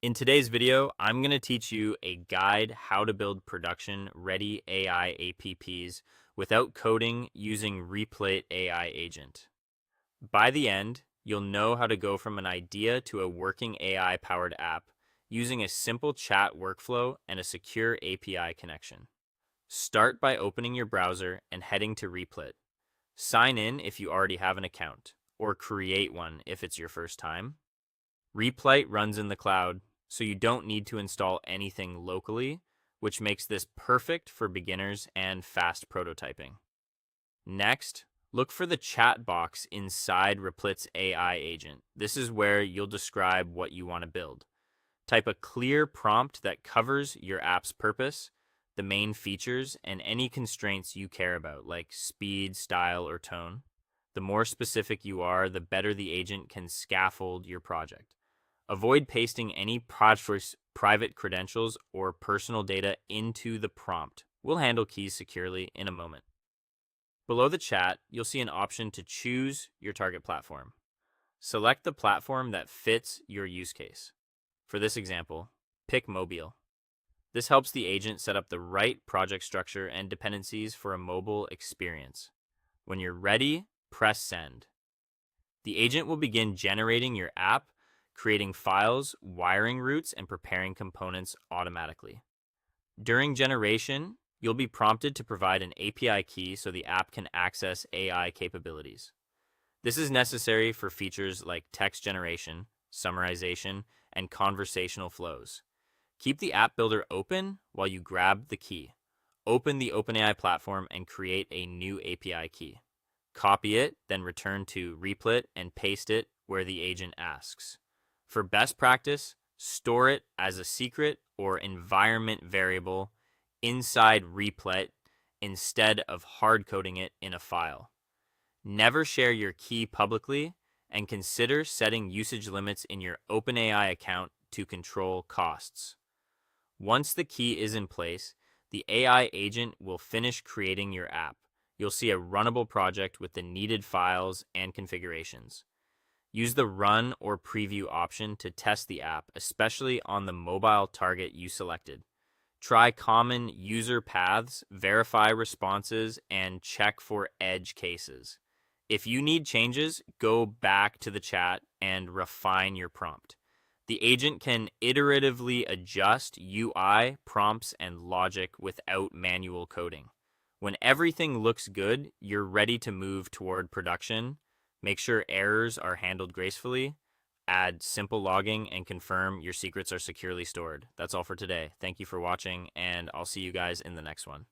In today's video, I'm going to teach you a guide how to build production-ready AI APPs without coding using REPLIT AI agent. By the end, you'll know how to go from an idea to a working AI-powered app using a simple chat workflow and a secure API connection. Start by opening your browser and heading to REPLIT. Sign in if you already have an account, or create one if it's your first time. REPLIT runs in the cloud, so you don't need to install anything locally, which makes this perfect for beginners and fast prototyping. Next, look for the chat box inside REPLIT's AI agent. This is where you'll describe what you want to build. Type a clear prompt that covers your app's purpose, the main features, and any constraints you care about, like speed, style, or tone. The more specific you are, the better the agent can scaffold your project. Avoid pasting any private credentials or personal data into the prompt. We'll handle keys securely in a moment. Below the chat, you'll see an option to choose your target platform. Select the platform that fits your use case. For this example, pick Mobile. This helps the agent set up the right project structure and dependencies for a mobile experience. When you're ready, press send. The agent will begin generating your app, creating files, wiring routes, and preparing components automatically. During generation, you'll be prompted to provide an API key so the app can access AI capabilities. This is necessary for features like text generation, summarization, and conversational flows. Keep the app builder open while you grab the key. Open the OpenAI platform and create a new API key. Copy it, then return to REPLIT and paste it where the agent asks. For best practice, store it as a secret or environment variable inside REPLIT instead of hard coding it in a file. Never share your key publicly, and consider setting usage limits in your OpenAI account to control costs. Once the key is in place, the AI agent will finish creating your app. You'll see a runnable project with the needed files and configurations. Use the run or preview option to test the app, especially on the mobile target you selected. Try common user paths, verify responses, and check for edge cases. If you need changes, go back to the chat and refine your prompt. The agent can iteratively adjust UI, prompts, and logic without manual coding. When everything looks good, you're ready to move toward production. Make sure errors are handled gracefully, add simple logging, and confirm your secrets are securely stored. That's all for today. Thank you for watching, and I'll see you guys in the next one.